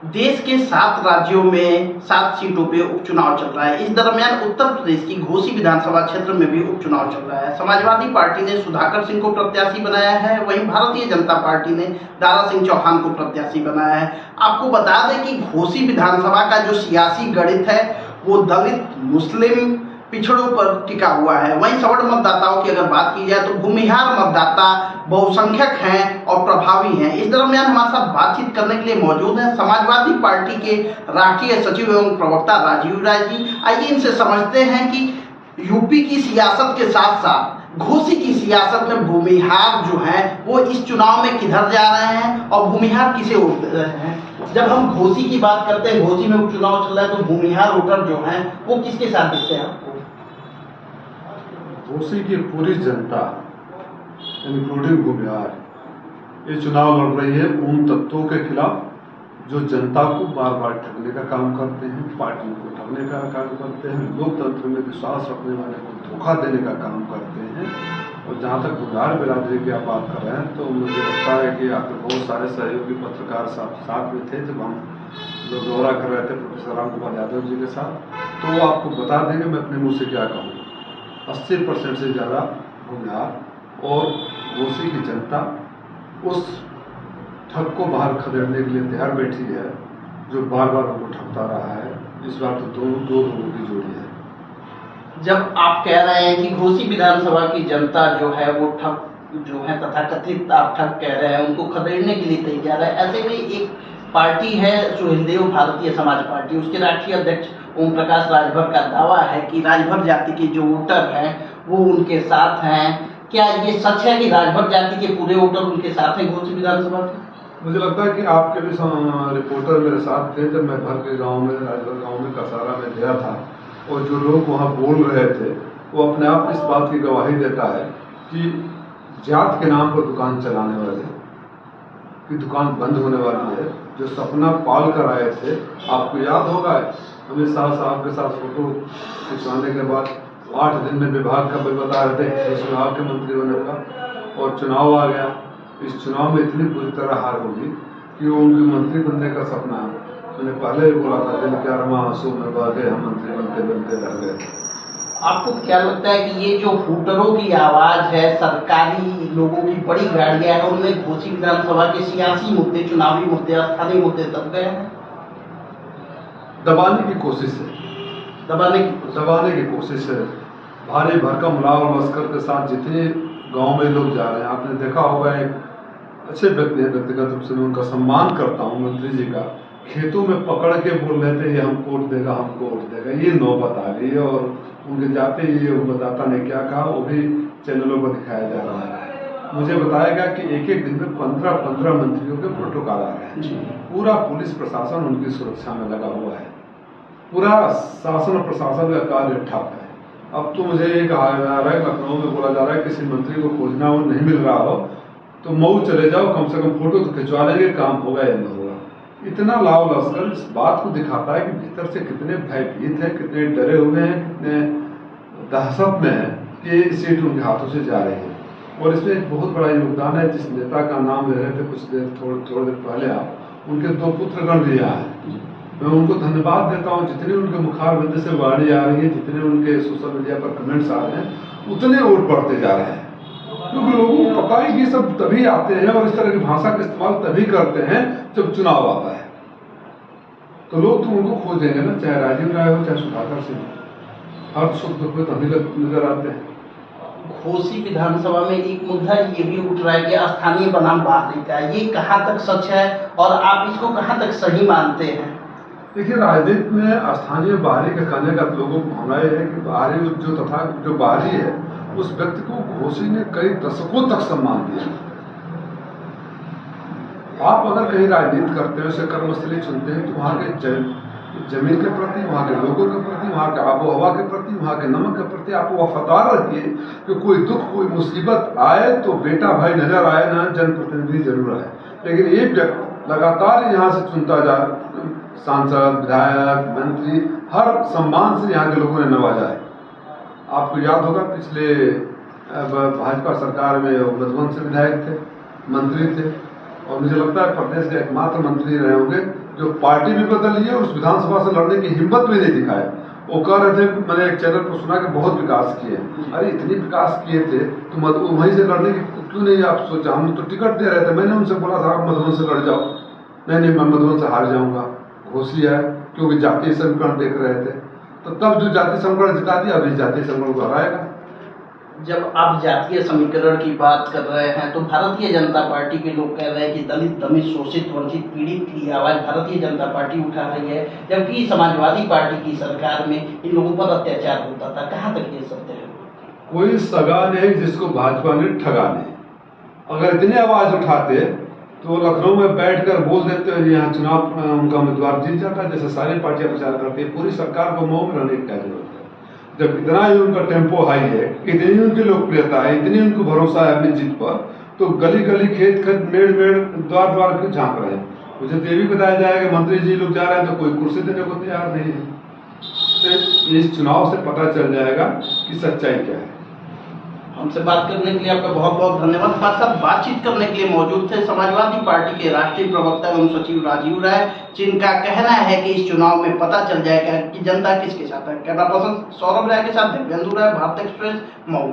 देश के 7 राज्यों में 7 सीटों पे उपचुनाव चल रहा है। इस दरमियान उत्तर प्रदेश की घोसी विधानसभा क्षेत्र में भी उपचुनाव चल रहा है। समाजवादी पार्टी ने सुधाकर सिंह को प्रत्याशी बनाया है, वहीं भारतीय जनता पार्टी ने दारा सिंह चौहान को प्रत्याशी बनाया है। आपको बता दें कि घोसी विधानसभा का जो सियासी गणित है वो दलित, मुस्लिम, पिछड़ों पर टिका हुआ है। वहीं सवर्ण मतदाताओं की अगर बात की जाए तो भूमिहार मतदाता बहुसंख्यक हैं और प्रभावी हैं। इस दरमियान हमारे साथ बातचीत करने के लिए मौजूद हैं समाजवादी पार्टी के राष्ट्रीय सचिव एवं प्रवक्ता राजीव राय जी। आइए इनसे समझते हैं कि यूपी की सियासत के साथ साथ घोसी की सियासत में भूमिहार जो हैं वो इस चुनाव में किधर जा रहे हैं और भूमिहार किसे वोट दे रहे हैं। जब हम घोसी की बात करते हैं, घोसी में उपचुनाव चल रहा है, तो भूमिहार वोटर जो हैं वो किसके साथ दिखते हैं आपको? घोसी की पूरी जनता इंक्लूडिंग भूमिहार ये चुनाव लड़ रही है उन तत्वों के खिलाफ जो जनता को बार बार ठगने का काम करते हैं, पार्टियों को ठगने का काम करते हैं, लोकतंत्र में विश्वास रखने वाले को धोखा देने का काम करते हैं। और जहाँ तक भूमिहार बिरादरी की आप बात कर रहे हैं तो मुझे लगता है कि आपके बहुत सारे सहयोगी पत्रकार साथ में थे जब हम लोग दौरा कर रहे थे प्रोफेसर राम गोपाल यादव जी के साथ, तो आपको बता देंगे मैं अपने मुँह से क्या कहूँ। 80% से ज़्यादा भूमिहार और घोसी की जनता उस ठग को बाहर खदेड़ने के लिए तैयार बैठी है जो बार बार उनको ठगता रहा है। इस बार तो दो लोगों की जोड़ी है। जब आप कह रहे हैं कि घोसी विधानसभा की जनता जो है वो ठग जो है तथाकथित आप ठग कह रहे हैं उनको खदेड़ने के लिए तैयार है, ऐसे में एक पार्टी है सुहेलदेव भारतीय समाज पार्टी, उसके राष्ट्रीय अध्यक्ष ओम प्रकाश राजभर का दावा है कि राजभर जाति के जो वोटर हैं वो उनके साथ हैं। क्या ये सच है कि राजभर जाति के पूरे वोटर उनके साथ हैं घोसी विधानसभा के? मुझे लगता है कि आपके भी रिपोर्टर मेरे साथ थे जब मैं भर के गांव में, राजभर गांव में कसारा में गया था, और जो लोग वहां बोल रहे थे वो अपने आप इस बात की गवाही देता है कि जात के नाम पर दुकान चलाने वाले की दुकान बंद होने वाली है। जो सपना पाल कर आए थे, आपको याद होगा अमित शाह साहब के साथ फोटो खिंचवाने के बाद 8 दिन में विभाग का बिल बता रहे थे विभाग के मंत्री होने का, और चुनाव आ गया। इस चुनाव में इतनी बुरी तरह हार होगी कि वो उनके मंत्री बनने का सपना, मैंने पहले भी बोला था, दिन क्या रमा आंसू में बह गए, हम मंत्री बनते बनते रह गए। आपको क्या लगता है कि ये जो हूटरों की आवाज है, सरकारी लोगों की बड़ी गाड़ियां हैं, उनमें घोसी विधानसभा के सियासी मुद्दे, चुनावी मुद्दे, स्थानीय मुद्दे दब गए हैं? दबाने की कोशिश है, दबाने की कोशिश है। भारी भरकम लाव लश्कर के साथ जितने गांव में लोग जा रहे हैं, आपने देखा होगा एक अच्छे व्यक्ति है, व्यक्तिगत रूप से मैं उनका सम्मान करता हूँ, मंत्री जी का, खेतों में पकड़ के बोल रहे थे ये हमको वोट देगा, हमको वोट देगा। ये नौबत आ गई है और उनके जाते ये मतदाता ने क्या कहा वो भी चैनलों पर दिखाया जा रहा है। मुझे बताया गया कि एक एक दिन में 15 मंत्रियों के प्रोटोकॉल आ रहे हैं। पूरा पुलिस प्रशासन उनकी सुरक्षा में लगा हुआ है, पूरा शासन और प्रशासन का कार्य ठप है। अब तो मुझे ये कहा जा रहा है, लखनऊ में बोला जा रहा है किसी मंत्री को खोजना हो नहीं मिल रहा हो तो मऊ चले जाओ, कम से कम फोटो तो खिंचवा लेंगे, काम होगा या नहीं होगा। इतना लाव लश्कर इस बात को दिखाता है कि भीतर से कितने भयभीत हैं, कितने डरे हुए हैं, कितने दहशत में हैं कि सीट उनके हाथों से जा रही है। और इसमें एक बहुत बड़ा योगदान है, जिस नेता का नाम ले रहे थे कुछ देर थोड़ी देर पहले आप, उनके 2 पुत्रगण भी यहाँ हैं। मैं उनको धन्यवाद देता हूँ, जितने उनके मुखारबिंद से वाणी आ रही है, जितने उनके सोशल मीडिया पर कमेंट्स आ रहे हैं, उतने वोट बढ़ते जा रहे हैं। क्योंकि लोगों को पता है कि सब तभी आते हैं और इस तरह की भाषा का इस्तेमाल तभी करते हैं जब चुनाव आता है। तो लोग तो उनको खोजेंगे ना, चाहे राजीव राय हो चाहे सुधाकर सिंह, हर सुख दुख में तभी नजर आते हैं। घोसी विधानसभा में एक मुद्दा ये भी उठ रहा है कि स्थानीय बनाम बाहरी का, ये कहाँ तक सच है और आप इसको कहाँ तक सही मानते हैं? देखिए, राजनीति में स्थानीय बाहरी का कहने का लोगों को होना है कि बाहरी जो बाहरी है उस व्यक्ति को घोसी ने कई दशकों तक सम्मान दिया। आप अगर कहीं राजनीति करते हैं, उसे कर्मस्थली चुनते हैं, तो वहाँ के जमीन के प्रति, वहाँ के लोगों के प्रति, वहाँ के आबो हवा के प्रति, वहाँ के नमक के प्रति आप वफादार रहिए कि कोई दुख कोई मुसीबत आए तो बेटा भाई नजर आए ना, जनप्रतिनिधि जरूर आए। लेकिन ये व्यक्ति लगातार यहाँ से चुनता जा, सांसद, विधायक, मंत्री, हर सम्मान से यहाँ के लोगों ने नवाजा है। आपको याद होगा पिछले भाजपा सरकार में मधुबन से विधायक थे, मंत्री थे, और मुझे लगता है प्रदेश के एकमात्र मंत्री रहे होंगे जो पार्टी भी बदली है और उस विधानसभा से लड़ने की हिम्मत भी नहीं दिखाए। वो कह रहे थे, मैंने एक चैनल पर सुना कि बहुत विकास किए। अरे इतनी विकास किए थे तो वहीं से लड़ने की क्यों नहीं आप सोचा? हम तो टिकट दे रहे थे, मैंने उनसे बोला था आप मधुबन से लड़ जाओ। नहीं, मैं मधुबन से हार जाऊंगा, घोष लिया है, क्योंकि जातीय समीकरण देख रहे थे। तो तब जो जातीय समीकरण जिता दिया, अभी जातीय समीकरण को हराएगा। जब आप जातीय समीकरण की बात कर रहे हैं तो भारतीय जनता पार्टी के लोग कह रहे हैं कि दलित, दमित, शोषित, वंचित, पीड़ित की आवाज भारतीय जनता पार्टी उठा रही है, जबकि समाजवादी पार्टी की सरकार में इन लोगों पर अत्याचार होता था। कहाँ तक ये सत्य है? कोई सगा नहीं जिसको भाजपा ने ठगा नहीं। अगर इतनी आवाज उठाते तो लखनऊ में बैठकर बोल देते हैं यहाँ चुनाव उनका उम्मीदवार जीत जाता है, जैसे सारी पार्टियां प्रचार करती है। पूरी सरकार को मऊ में रहने की क्या जरूरत है? जब इतना ही उनका टेम्पो हाई है, इतनी उनकी लोकप्रियता है, इतनी उनको भरोसा है अपनी जीत पर, तो गली गली, खेत खेत, मेड़ मेड़, द्वार द्वार क्यों झांक रहे हैं? मुझे तो ये भी बताया जाए कि मंत्री जी लोग जा रहे हैं तो कोई कुर्सी देने को तैयार नहीं है। तो इस चुनाव से पता चल जाएगा कि सच्चाई क्या है। हमसे बात करने के लिए आपका बहुत बहुत धन्यवाद। हमारे साथ बातचीत करने के लिए मौजूद थे समाजवादी पार्टी के राष्ट्रीय प्रवक्ता एवं सचिव राजीव राय, जिनका कहना है कि इस चुनाव में पता चल जाएगा कि जनता किसके साथ है। कैमरा पर्सन सौरभ राय के साथ दिव्येंदु राय, भारत एक्सप्रेस, मऊ।